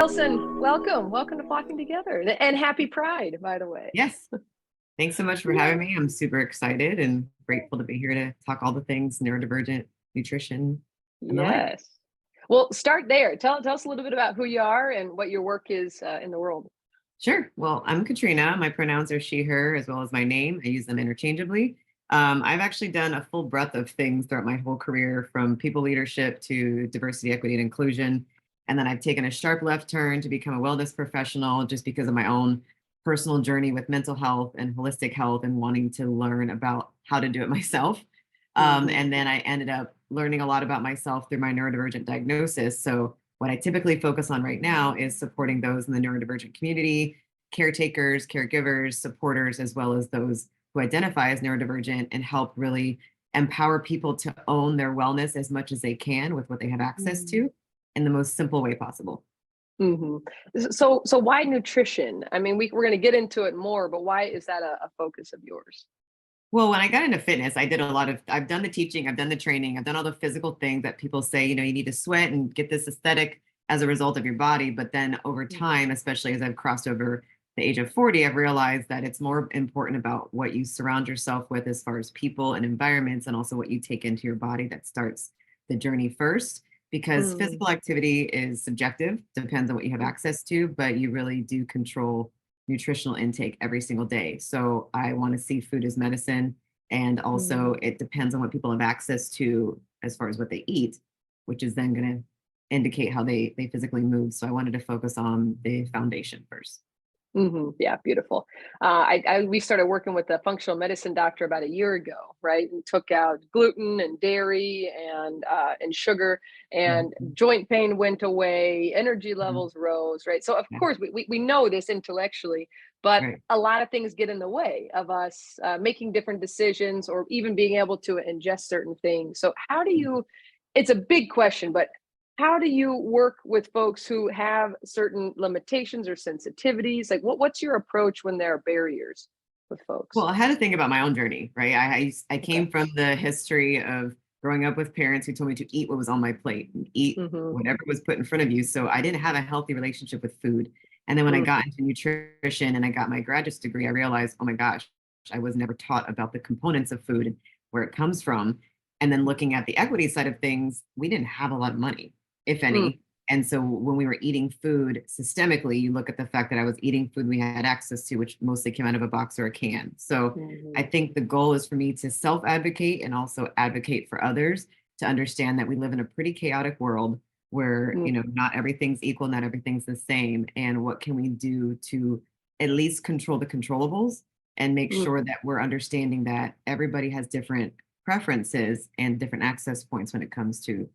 Nelson, welcome. Welcome to Flocking Together. And happy Pride, by the way. Yes. Thanks so much for having me. I'm super excited and grateful to be here to talk all the things neurodivergent nutrition and the like. Yes. Well, start there. Tell us a little bit about who you are and what your work is in the world. Sure. Well, I'm Katrina. My pronouns are she, her, as well as my name. I use them interchangeably. I've actually done a full breadth of things throughout my whole career, from people leadership to diversity, equity, and inclusion. And then I've taken a sharp left turn to become a wellness professional just because of my own personal journey with mental health and holistic health and wanting to learn about how to do it myself. And then I ended up learning a lot about myself through my neurodivergent diagnosis. So what I typically focus on right now is supporting those in the neurodivergent community, caretakers, caregivers, supporters, as well as those who identify as neurodivergent, and help really empower people to own their wellness as much as they can with what they have access to in the most simple way possible. So why nutrition? I mean, we're going to get into it more, but why is that a focus of yours? Well, when I got into fitness, I've done the teaching, I've done the training, I've done all the physical things that people say, you need to sweat and get this aesthetic as a result of your body. But then over time, especially as I've crossed over the age of 40, I've realized that it's more important about what you surround yourself with as far as people and environments, and also what you take into your body that starts the journey first. Because physical activity is subjective, depends on what you have access to, but you really do control nutritional intake every single day. So I want to see food as medicine. And also it depends on what people have access to as far as what they eat, which is then going to indicate how they physically move. So I wanted to focus on the foundation first. Yeah, beautiful. We started working with a functional medicine doctor about a year ago, right? And took out gluten and dairy and sugar, and joint pain went away, energy levels rose, right? So of course we know this intellectually, but a lot of things get in the way of us making different decisions, or even being able to ingest certain things. So how do you? It's a big question, but how do you work with folks who have certain limitations or sensitivities? Like what's your approach when there are barriers with folks? Well, I had to think about my own journey, right? I came from the history of growing up with parents who told me to eat what was on my plate and eat whatever was put in front of you. So I didn't have a healthy relationship with food. And then when I got into nutrition and I got my graduate degree, I realized, oh my gosh, I was never taught about the components of food and where it comes from. And then looking at the equity side of things, we didn't have a lot of money, if any. And so when we were eating food systemically, you look at the fact that I was eating food we had access to, which mostly came out of a box or a can. So I think the goal is for me to self-advocate and also advocate for others to understand that we live in a pretty chaotic world where, not everything's equal, not everything's the same. And what can we do to at least control the controllables and make sure that we're understanding that everybody has different preferences and different access points when it comes to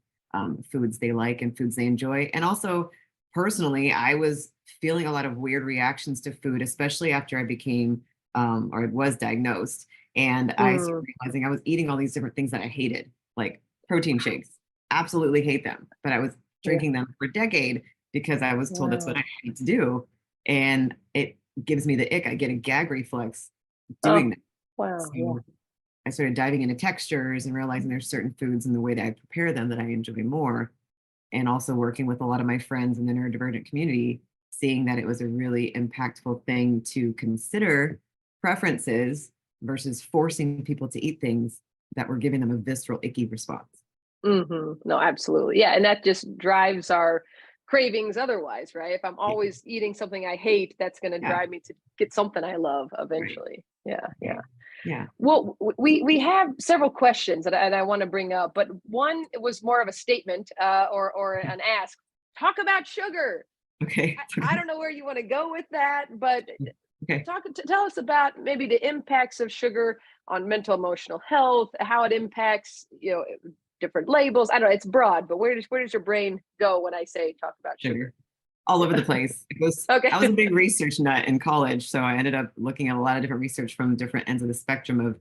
foods they like and foods they enjoy. And also personally, I was feeling a lot of weird reactions to food, especially after I became or was diagnosed. And I started realizing I was eating all these different things that I hated, like protein shakes. Absolutely hate them. But I was drinking them for a decade because I was told that's what I need to do. And it gives me the ick. I get a gag reflex doing that. Wow. So I started diving into textures and realizing there's certain foods and the way that I prepare them that I enjoy more. And also working with a lot of my friends in the neurodivergent community, seeing that it was a really impactful thing to consider preferences versus forcing people to eat things that were giving them a visceral, icky response. No, absolutely. Yeah. And that just drives our cravings otherwise, right? If I'm always eating something I hate, that's going to drive me to get something I love eventually. Yeah. Well, we have several questions that I want to bring up, but one was more of a statement or an ask. Talk about sugar. Okay. I don't know where you want to go with that, but tell us about maybe the impacts of sugar on mental emotional health, how it impacts, different labels. I don't know, it's broad, but where does your brain go when I say talk about sugar? All over the place. I was a big research nut in college. So I ended up looking at a lot of different research from different ends of the spectrum of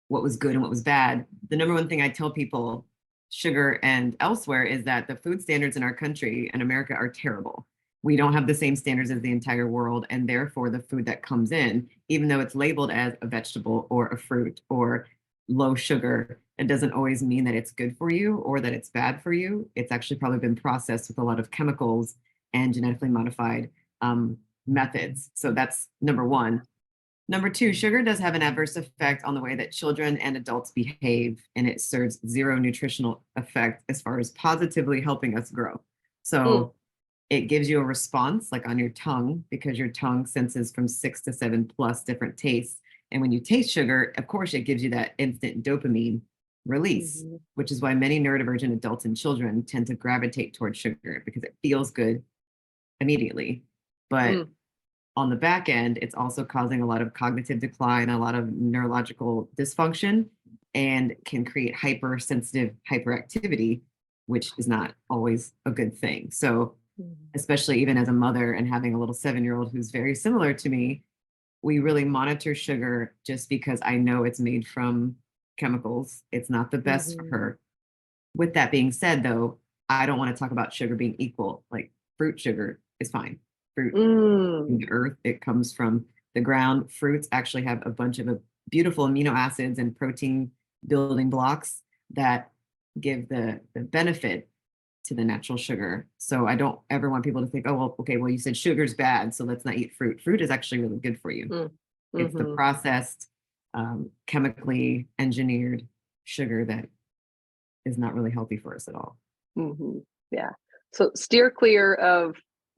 what was good and what was bad. The number one thing I tell people, sugar and elsewhere, is that the food standards in our country and America are terrible. We don't have the same standards as the entire world. And therefore the food that comes in, even though it's labeled as a vegetable or a fruit or low sugar, it doesn't always mean that it's good for you or that it's bad for you. It's actually probably been processed with a lot of chemicals and genetically modified methods. So that's number one. Number two, sugar does have an adverse effect on the way that children and adults behave, and it serves zero nutritional effect as far as positively helping us grow. So it gives you a response like on your tongue, because your tongue senses from 6 to 7 plus different tastes. And when you taste sugar, of course, it gives you that instant dopamine release, which is why many neurodivergent adults and children tend to gravitate towards sugar because it feels good immediately. But on the back end, it's also causing a lot of cognitive decline, a lot of neurological dysfunction, and can create hypersensitive hyperactivity, which is not always a good thing. So, especially even as a mother and having a little 7-year-old who's very similar to me, we really monitor sugar just because I know it's made from chemicals. It's not the best for her. With that being said, though, I don't want to talk about sugar being equal. Like fruit sugar is fine. Fruit in the earth, it comes from the ground. Fruits actually have a bunch of beautiful amino acids and protein building blocks that give the benefit to the natural sugar. So I don't ever want people to think, oh, well, okay, well, you said sugar's bad, so let's not eat fruit. Fruit is actually really good for you. It's the processed, chemically engineered sugar that is not really healthy for us at all. Yeah. So steer clear of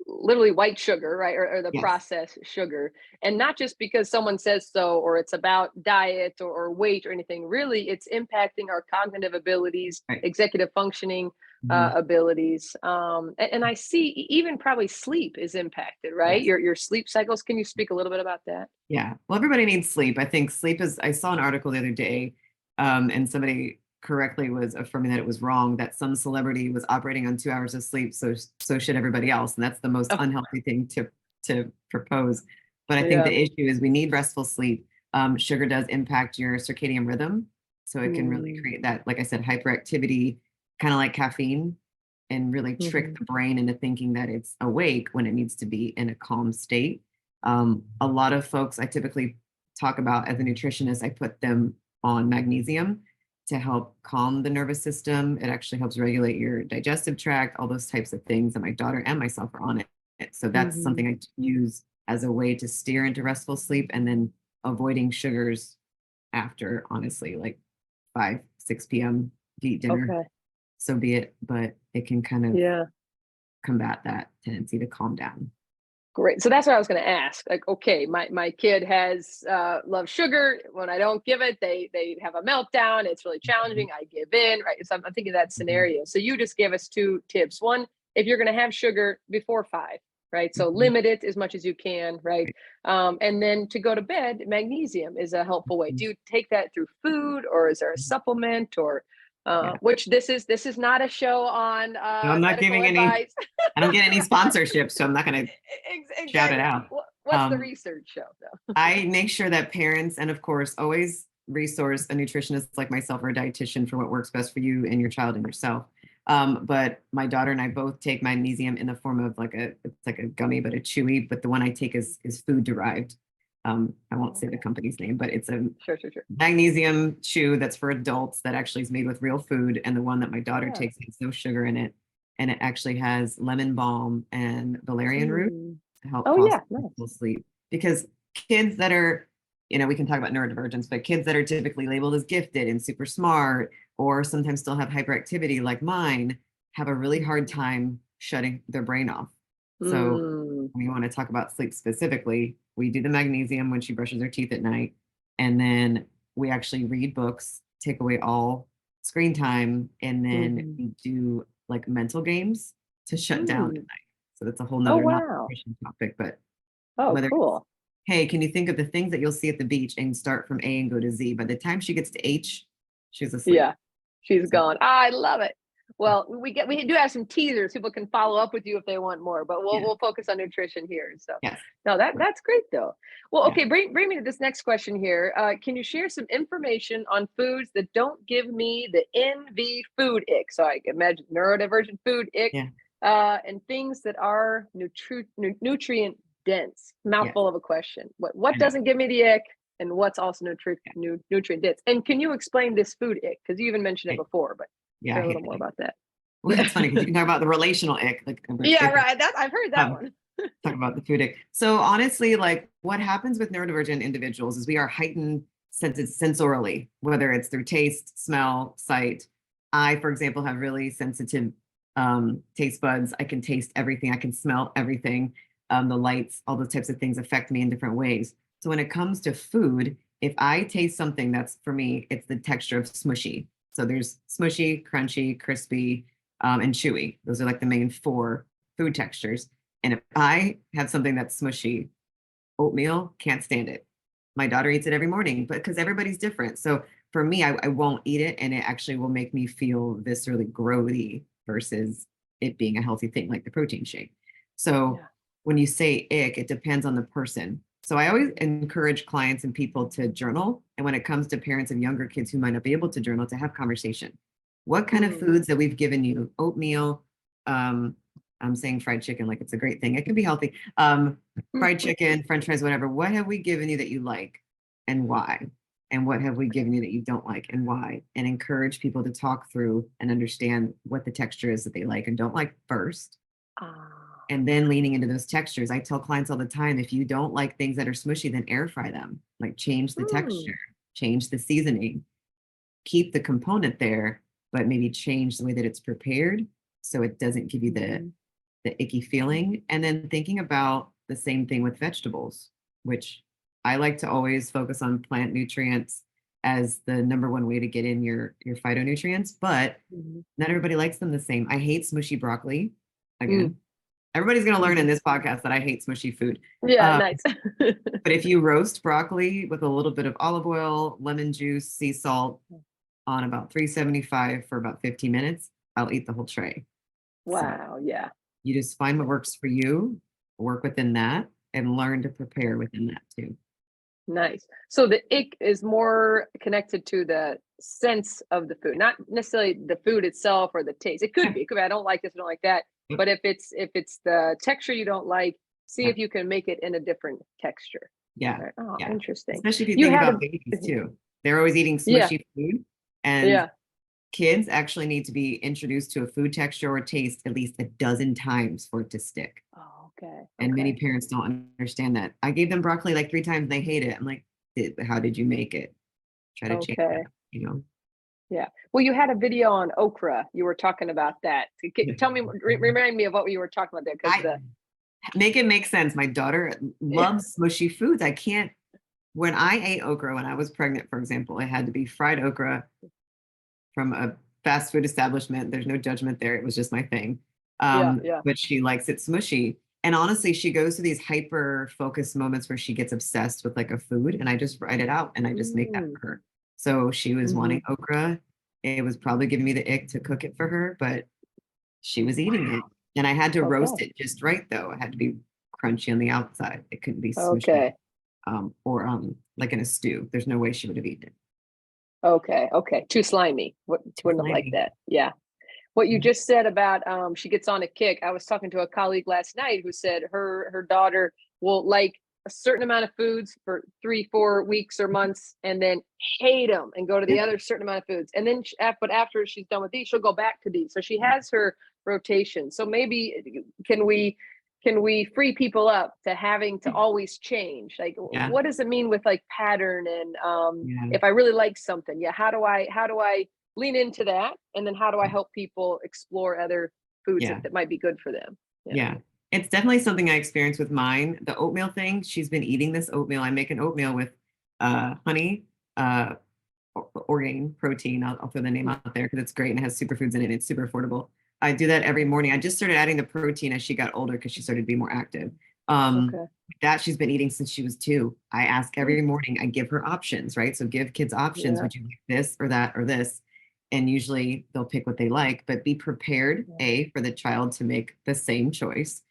literally white sugar, right? Or the Yes. processed sugar. And not just because someone says so, or it's about diet or weight or anything. Really, it's impacting our cognitive abilities, Right. executive functioning abilities. And I see even probably sleep is impacted, right? Yes. Your sleep cycles. Can you speak a little bit about that? Yeah. Well, everybody needs sleep. I think sleep is, I saw an article the other day, and somebody correctly was affirming that it was wrong, that some celebrity was operating on 2 hours of sleep, so should everybody else, and that's the most unhealthy thing to propose. But I think the issue is we need restful sleep. Sugar does impact your circadian rhythm, so it can really create that, like I said, hyperactivity, kind of like caffeine, and really trick the brain into thinking that it's awake when it needs to be in a calm state. A lot of folks I typically talk about as a nutritionist, I put them on magnesium to help calm the nervous system. It actually helps regulate your digestive tract, all those types of things. And my daughter and myself are on it. So that's something I use as a way to steer into restful sleep, and then avoiding sugars after, honestly, like 5, 6 p.m. to eat dinner. So be it, but it can kind of combat that tendency to calm down. Great. So that's what I was going to ask. Like, okay, my kid has loves sugar. When I don't give it, they have a meltdown. It's really challenging. I give in, right? So I'm thinking that scenario. So you just gave us 2 tips. One, if you're going to have sugar before 5, right? So limit it as much as you can, right? And then to go to bed, magnesium is a helpful way. Do you take that through food, or is there a supplement, or which this is not a show on no, I'm not giving advice. I don't get any sponsorship, so I'm not going to shout it out. What's the research show, though? I make sure that parents, and of course, always resource a nutritionist like myself or a dietitian for what works best for you and your child and yourself. But my daughter and I both take magnesium in the form of it's like a gummy, but a chewy. But the one I take is food derived. I won't say the company's name, but it's a magnesium chew that's for adults that actually is made with real food. And the one that my daughter takes has no sugar in it. And it actually has lemon balm and valerian root to help foster sleep. Because kids that are, we can talk about neurodivergence, but kids that are typically labeled as gifted and super smart, or sometimes still have hyperactivity like mine, have a really hard time shutting their brain off. So when you want to talk about sleep specifically, we do the magnesium when she brushes her teeth at night. And then we actually read books, take away all screen time, and then we do like mental games to shut down at night. So that's a whole nother nutrition topic, but cool. Hey, can you think of the things that you'll see at the beach and start from A and go to Z? By the time she gets to H, she's asleep. Yeah, she's gone. I love it. Well, we do have some teasers. People can follow up with you if they want more, but we'll focus on nutrition here. So no, that's great though. Well, okay, bring me to this next question here. Can you share some information on foods that don't give me the NV food ick? So I imagine neurodivergent food ick, and things that are nutrient dense. Mouthful of a question. What doesn't give me the ick, and what's also nutrient dense? And can you explain this food ick? Because you even mentioned it before, but share a little more about that. Well, it's funny because you can talk about the relational ick, like Yeah, right. I've heard that one. Talk about the food ick. So honestly, like what happens with neurodivergent individuals is we are heightened sensorily, whether it's through taste, smell, sight. I, for example, have really sensitive taste buds. I can taste everything. I can smell everything. The lights, all those types of things affect me in different ways. So when it comes to food, if I taste something that's for me, it's the texture of smushy. So there's smushy, crunchy, crispy, and chewy. Those are like the main four food textures. And if I have something that's smushy, oatmeal, can't stand it. My daughter eats it every morning, but because everybody's different. So for me, I won't eat it, and it actually will make me feel viscerally grody versus it being a healthy thing like the protein shake. So when you say ick, it depends on the person. So I always encourage clients and people to journal. And when it comes to parents of younger kids who might not be able to journal, to have conversation. What kind of foods that we've given you? Oatmeal, I'm saying fried chicken like it's a great thing. It can be healthy. Fried chicken, French fries, whatever. What have we given you that you like and why? And what have we given you that you don't like and why? And encourage people to talk through and understand what the texture is that they like and don't like first. And then leaning into those textures. I tell clients all the time, if you don't like things that are smushy, then air fry them. Like change the texture, change the seasoning, keep the component there, but maybe change the way that it's prepared so it doesn't give you the icky feeling. And then thinking about the same thing with vegetables, which I like to always focus on plant nutrients as the number one way to get in your phytonutrients, but not everybody likes them the same. I hate smushy broccoli. Again, everybody's going to learn in this podcast that I hate smushy food. Yeah, nice. But if you roast broccoli with a little bit of olive oil, lemon juice, sea salt on about 375 for about 15 minutes, I'll eat the whole tray. Wow. So, yeah. You just find what works for you, work within that, and learn to prepare within that too. Nice. So the ick is more connected to the sense of the food, not necessarily the food itself or the taste. It could be, I don't like this, I don't like that. But if it's the texture you don't like, see if you can make it in a different texture. Yeah. Right. Oh, interesting. Especially if you think about babies too. They're always eating smushy food. And kids actually need to be introduced to a food texture or taste at least a dozen times for it to stick. Oh, okay. And many parents don't understand that. I gave them broccoli like 3 times and they hate it. I'm like, how did you make it? Try to change that, you know? Yeah. Well, you had a video on okra. You were talking about that. Tell me, remind me of what you were talking about there. Because make it make sense. My daughter loves smushy foods. I can't. When I ate okra when I was pregnant, for example, it had to be fried okra from a fast food establishment. There's no judgment there. It was just my thing. But she likes it smushy. And honestly, she goes through these hyper focused moments where she gets obsessed with like a food, and I just write it out and I just make that for her. So she was wanting okra. It was probably giving me the ick to cook it for her, but she was eating it. And I had to roast it just right, though. It had to be crunchy on the outside. It couldn't be smushy. Or like in a stew. There's no way she would have eaten it. Okay. Too slimy. Wouldn't have liked that. Yeah. What you just said about she gets on a kick. I was talking to a colleague last night who said her daughter will like a certain amount of foods for 3-4 weeks or months and then hate them and go to the other certain amount of foods. And then but after she's done with these, she'll go back to these. So she has her rotation. So maybe can we free people up to having to always change? Like what does it mean with like pattern and if I really like something, how do I lean into that? And then how do I help people explore other foods that might be good for them? It's definitely something I experienced with mine. The oatmeal thing, she's been eating this oatmeal. I make an oatmeal with honey, orgain protein. I'll throw the name out there because it's great and it has superfoods in it. It's super affordable. I do that every morning. I just started adding the protein as she got older because she started to be more active. That she's been eating since she was 2. I ask every morning, I give her options, right? So give kids options. Would you like this or that or this? And usually they'll pick what they like, but be prepared, A, for the child to make the same choice.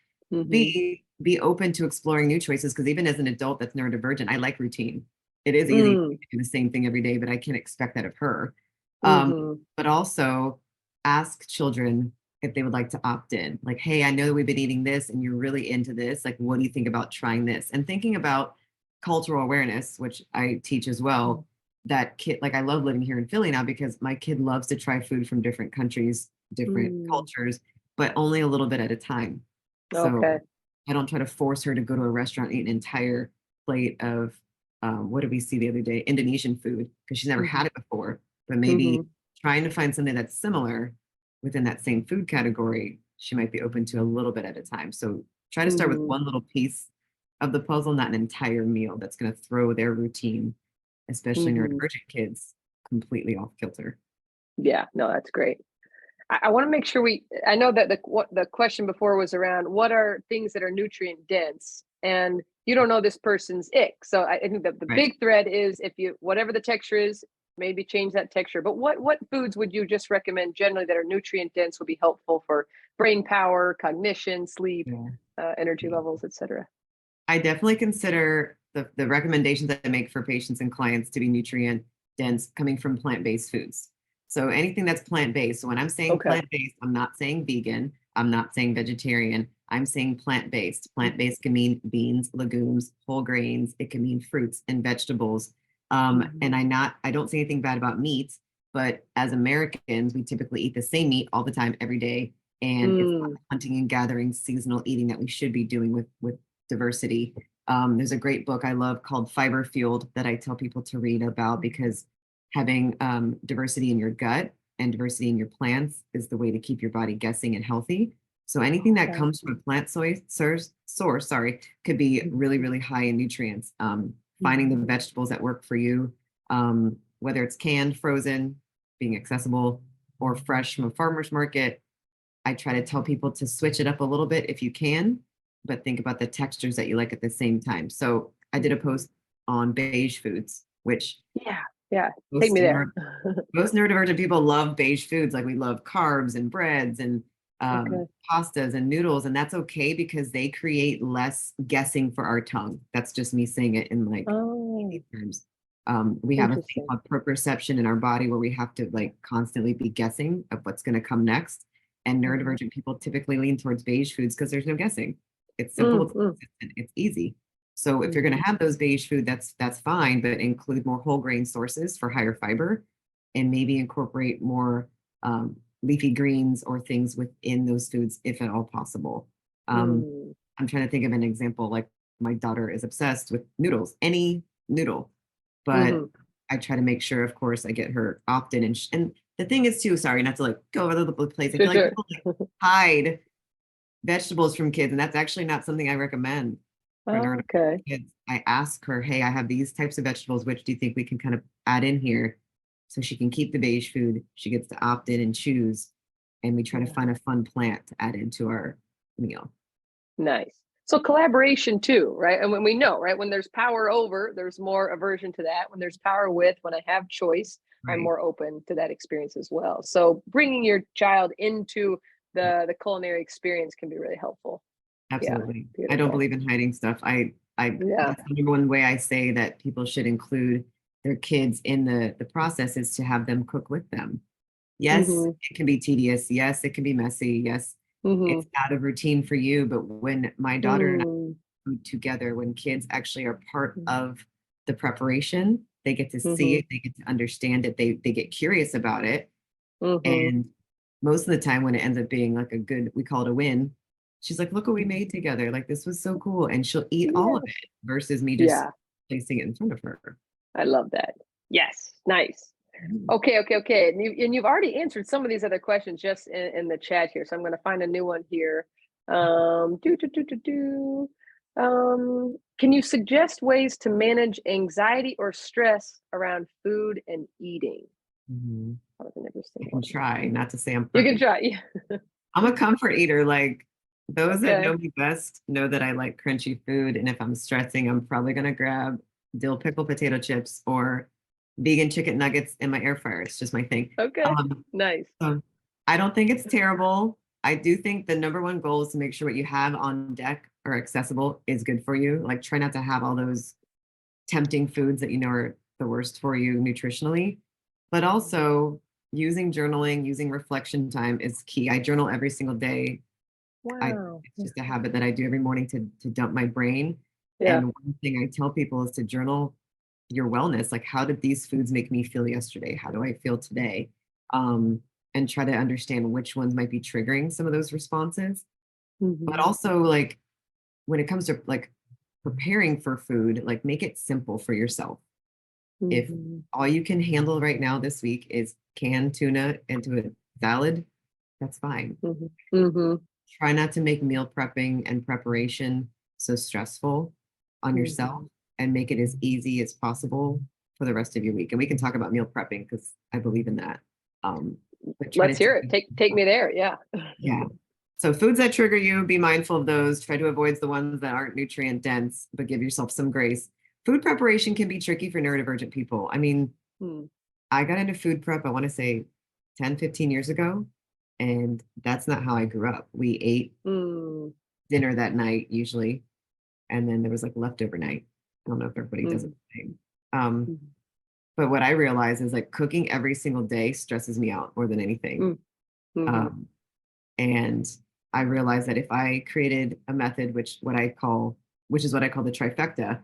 B, be open to exploring new choices, because even as an adult that's neurodivergent, I like routine. It is easy to do the same thing every day, but I can't expect that of her. But also ask children if they would like to opt in. Like, hey, I know that we've been eating this and you're really into this. Like, what do you think about trying this? And thinking about cultural awareness, which I teach as well. that kid, like I love living here in Philly now because my kid loves to try food from different countries, different cultures, but only a little bit at a time. So Okay. I don't try to force her to go to a restaurant and eat an entire plate of what did we see the other day? Indonesian food, because she's never had it before. But maybe trying to find something that's similar within that same food category, she might be open to a little bit at a time. So try to start with one little piece of the puzzle, not an entire meal that's going to throw their routine, especially neurodivergent kids, completely off kilter. Yeah, no, that's great. I want to make sure I know that the question before was around what are things that are nutrient dense, and you don't know this person's ick. So I think that the Right. big thread is if you, whatever the texture is, maybe change that texture. But what foods would you just recommend generally that are nutrient dense would be helpful for brain power, cognition, sleep, energy levels, etc.? I definitely consider the recommendations that I make for patients and clients to be nutrient dense coming from plant-based foods. So anything that's plant-based. So when I'm saying plant-based, I'm not saying vegan. I'm not saying vegetarian. I'm saying plant-based. Plant-based can mean beans, legumes, whole grains. It can mean fruits and vegetables. And I don't say anything bad about meat, but as Americans, we typically eat the same meat all the time, every day. And it's not the hunting and gathering, seasonal eating that we should be doing with diversity. There's a great book I love called Fiber Fueled that I tell people to read about, because having diversity in your gut and diversity in your plants is the way to keep your body guessing and healthy. So anything that comes from a plant source, could be really, really high in nutrients. Finding the vegetables that work for you, whether it's canned, frozen, being accessible, or fresh from a farmer's market. I try to tell people to switch it up a little bit if you can, but think about the textures that you like at the same time. So I did a post on beige foods, which take me there. Most neurodivergent people love beige foods. Like we love carbs and breads and pastas and noodles, and that's okay because they create less guessing for our tongue. That's just me saying it in like easy terms. We have a thing called proprioception in our body where we have to like constantly be guessing of what's going to come next. And neurodivergent people typically lean towards beige foods because there's no guessing. It's simple, it's consistent, it's easy. So if you're going to have those beige food, that's fine, but include more whole grain sources for higher fiber, and maybe incorporate more leafy greens or things within those foods if at all possible. I'm trying to think of an example. Like my daughter is obsessed with noodles, any noodle, but I try to make sure, of course, I get her opt-in. And the thing is too, sorry, not to like go over the place. I feel like people hide vegetables from kids, and that's actually not something I recommend for kids. I ask her, hey, I have these types of vegetables. Which do you think we can kind of add in here so she can keep the beige food? She gets to opt in and choose, and we try to find a fun plant to add into our meal. Nice. So collaboration too, right? And when we know, right, when there's power over, there's more aversion to that. When there's power with, when I have choice, I'm more open to that experience as well. So bringing your child into the culinary experience can be really helpful. Absolutely. I don't believe in hiding stuff. That's the number one way I say that people should include their kids in the process is to have them cook with them. Yes, it can be tedious. Yes, it can be messy. Yes, it's out of routine for you. But when my daughter and I food together, when kids actually are part of the preparation, they get to see it, they get to understand it, they get curious about it. And most of the time when it ends up being like a good, we call it a win, she's like, look what we made together. Like, this was so cool. And she'll eat all of it versus me just placing it in front of her. I love that. Yes. Nice. Okay. And you've already answered some of these other questions just in the chat here. So I'm going to find a new one here. Can you suggest ways to manage anxiety or stress around food and eating? That was an interesting I can try, not to say I'm perfect. You can try. I'm a comfort eater. Like those that know me best know that I like crunchy food. And if I'm stressing, I'm probably going to grab dill pickle potato chips or vegan chicken nuggets in my air fryer. It's just my thing. Nice. So I don't think it's terrible. I do think the number one goal is to make sure what you have on deck or accessible is good for you. Like try not to have all those tempting foods that you know are the worst for you nutritionally, but also using journaling, using reflection time is key. I journal every single day. It's just a habit that I do every morning to dump my brain. And one thing I tell people is to journal your wellness. Like, how did these foods make me feel yesterday? How do I feel today? And try to understand which ones might be triggering some of those responses. But also, like, when it comes to like preparing for food, like, make it simple for yourself. If all you can handle right now this week is canned tuna into a salad, that's fine. Try not to make meal prepping and preparation so stressful on yourself, and make it as easy as possible for the rest of your week. And we can talk about meal prepping because I believe in that. But try Let's to hear it. Take me there. Yeah. yeah. So foods that trigger you, be mindful of those. Try to avoid the ones that aren't nutrient dense, but give yourself some grace. Food preparation can be tricky for neurodivergent people. I mean, I got into food prep, I want to say 10, 15 years ago. And that's not how I grew up. We ate dinner that night usually. And then there was like leftover night. I don't know if everybody does it the same. But what I realize is like cooking every single day stresses me out more than anything. And I realized that if I created a method, which is what I call the trifecta,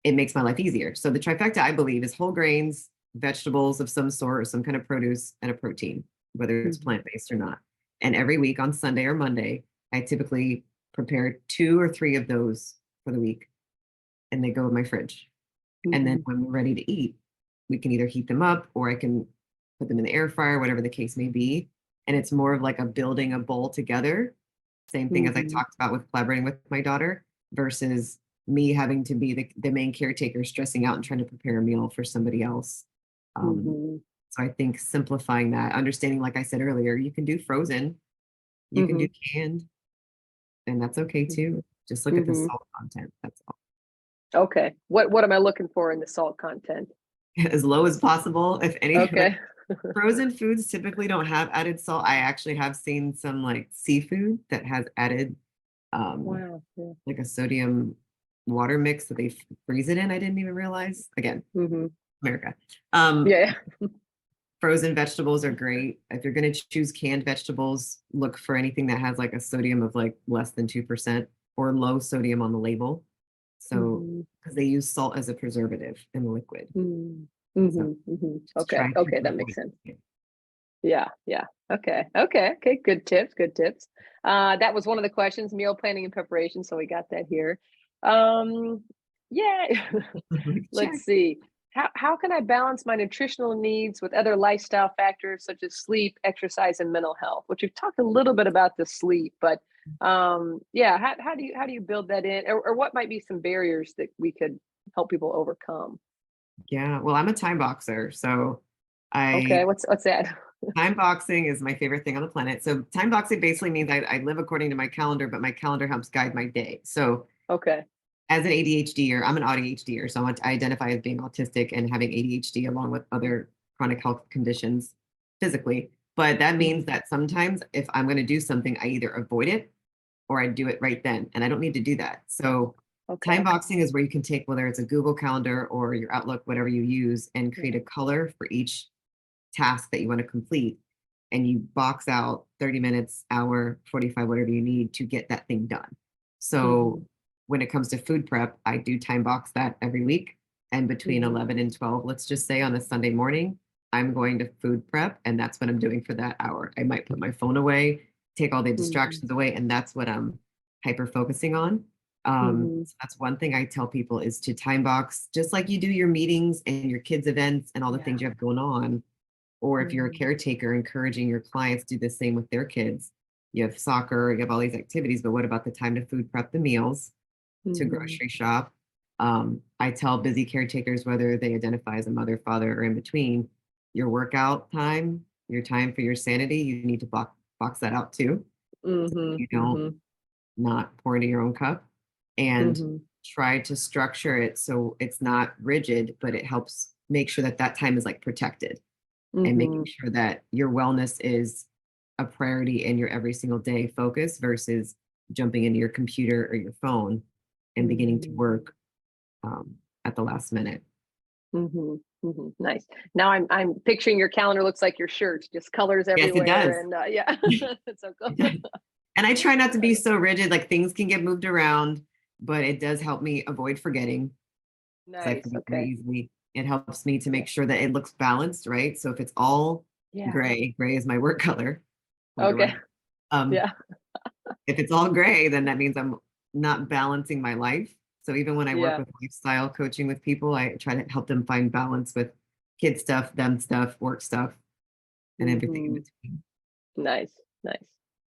it makes my life easier. So the trifecta, I believe, is whole grains, vegetables of some sort, or some kind of produce, and a protein, whether it's plant-based or not. And every week on Sunday or Monday, I typically prepare 2 or 3 of those for the week, and they go in my fridge. And then when we're ready to eat, we can either heat them up or I can put them in the air fryer, whatever the case may be. And it's more of like a building a bowl together. Same thing as I talked about with collaborating with my daughter versus me having to be the main caretaker, stressing out and trying to prepare a meal for somebody else. So I think simplifying that, understanding, like I said earlier, you can do frozen, you can do canned, and that's okay too. Just look at the salt content. That's all. Okay. What am I looking for in the salt content? As low as possible. If anything, Okay. frozen foods typically don't have added salt. I actually have seen some like seafood that has added like a sodium water mix that they freeze it in. I didn't even realize. Again, America. Yeah. Frozen vegetables are great. If you're going to choose canned vegetables, look for anything that has like a sodium of like less than 2% or low sodium on the label. So, because they use salt as a preservative in the liquid. So Okay. Okay. That makes sense. Yeah. Yeah. Okay. Okay. Okay. Good tips. Good tips. That was one of the questions, meal planning and preparation. So we got that here. Yeah. Let's see. How can I balance my nutritional needs with other lifestyle factors such as sleep, exercise, and mental health? Which we've talked a little bit about the sleep, but yeah, how do you build that in, or what might be some barriers that we could help people overcome? Yeah, well, I'm a time boxer, so Okay, what's that? time boxing is my favorite thing on the planet. So time boxing basically means I live according to my calendar, but my calendar helps guide my day. So Okay. as an ADHDer, I'm an ADHDer, so I identify as being autistic and having ADHD along with other chronic health conditions physically. But that means that sometimes if I'm going to do something, I either avoid it or I do it right then, and I don't need to do that. So time boxing is where you can take, whether it's a Google Calendar or your Outlook, whatever you use, and create a color for each task that you want to complete. And you box out 30 minutes, hour, 45, whatever you need to get that thing done. So when it comes to food prep, I do time box that every week. And between 11 and 12, let's just say on a Sunday morning, I'm going to food prep, and that's what I'm doing for that hour. I might put my phone away, take all the distractions away, and that's what I'm hyper focusing on. So that's one thing I tell people is to time box, just like you do your meetings and your kids' events and all the things you have going on. Or if you're a caretaker, encouraging your clients to do the same with their kids. You have soccer, you have all these activities, but what about the time to food prep the meals, to grocery shop? I tell busy caretakers, whether they identify as a mother, father, or in between, your workout time, your time for your sanity, you need to box that out too. So you don't not pour into your own cup, and try to structure it so it's not rigid, but it helps make sure that that time is like protected, and making sure that your wellness is a priority in your every single day focus versus jumping into your computer or your phone and beginning to work at the last minute. Nice. Now I'm picturing your calendar looks like your shirt, just colors Yes, it does. everywhere, and yeah, it's so cool. And I try not to be so rigid, like things can get moved around, but it does help me avoid forgetting. I Nice. forget very Okay. easily. it helps me to make sure that it looks balanced, right? So if it's all Yeah. gray is my work color. Okay. Um, Yeah. if it's all gray, then that means I'm not balancing my life. So even when I work Yeah. with lifestyle coaching with people, I try to help them find balance with kid stuff, them stuff, work stuff, and everything in between. Nice. Nice.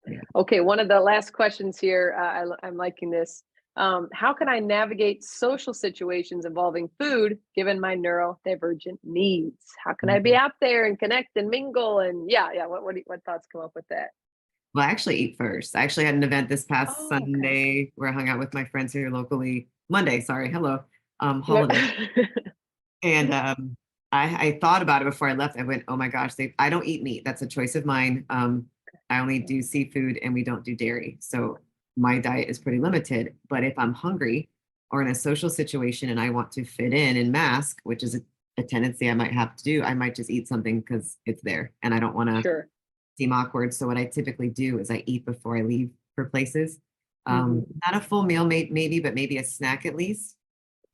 Yeah. Okay, one of the last questions here. I'm liking this. How can I navigate social situations involving food given my neurodivergent needs? How can I be Mhm. out there and connect and mingle? And yeah. What thoughts come up with that? Well, I actually eat first. I actually had an event this past Oh, okay. Sunday where I hung out with my friends here locally. Monday, sorry, hello, What? holiday. And I thought about it before I left. I went, oh my gosh, I don't eat meat. That's a choice of mine. I only do seafood and we don't do dairy. So my diet is pretty limited. But if I'm hungry or in a social situation and I want to fit in and mask, which is a tendency I might have to do, I might just eat something because it's there and I don't want to Sure. seem awkward. So what I typically do is I eat before I leave for places. Hmm. Not a full meal, maybe, but maybe a snack at least.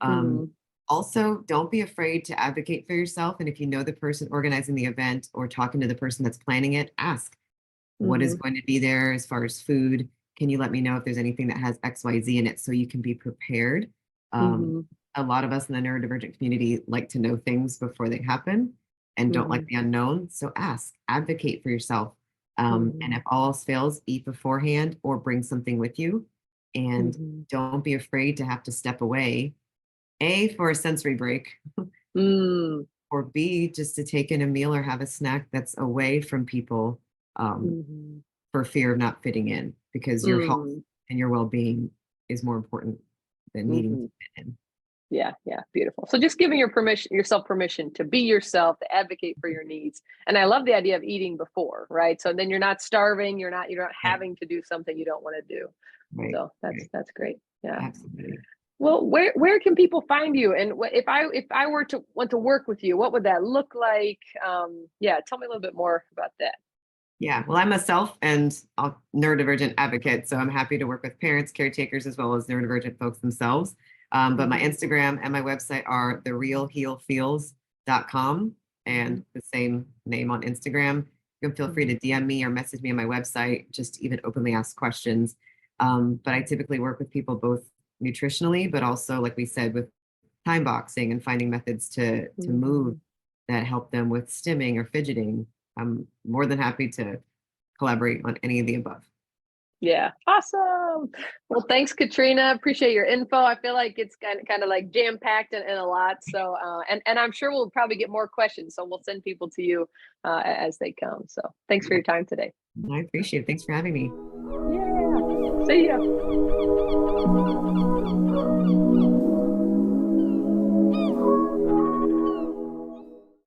Um, Hmm. Also, don't be afraid to advocate for yourself. And if you know the person organizing the event or talking to the person that's planning it, ask what is Hmm. going to be there as far as food. Can you let me know if there's anything that has XYZ in it so you can be prepared? Um, Hmm. a lot of us in the neurodivergent community like to know things before they happen and don't like Hmm. the unknown. So ask, advocate for yourself. And Hmm. if all else fails, eat beforehand or bring something with you. And Hmm. don't be afraid to have to step away, A, for a sensory break, Hmm. or B, just to take in a meal or have a snack that's away from people, um, Hmm. for fear of not fitting in, because your health Hmm. and your well-being is more important than needing to Hmm. fit in. Yeah, beautiful. So just giving yourself permission to be yourself, to advocate for your needs. And I love the idea of eating before, right? So then you're not starving, you're not Right, having to do something you don't want to do. right, So right. that's great. Yeah. Absolutely. Well, where can people find you? And if I were to want to work with you, what would that look like? Yeah, tell me a little bit more about that. Yeah, well, I'm a self and neurodivergent advocate, so I'm happy to work with parents, caretakers, as well as neurodivergent folks themselves. But my Hmm. Instagram and my website are therealhealfeels.com Hmm. and the same name on Instagram. You can feel free to DM me or message me on my website, just to even openly ask questions. But I typically work with people both nutritionally, but also, like we said, with time boxing and finding methods to move Hmm. that help them with stimming or fidgeting. I'm more than happy to collaborate on any of the above. Yeah. Awesome. Well, thanks, Katrina. Appreciate your info. I feel like it's kind of like jam packed and a lot. So, and I'm sure we'll probably get more questions. So we'll send people to you as they come. So thanks for your time today. I appreciate it. Thanks for having me. Yeah. See ya.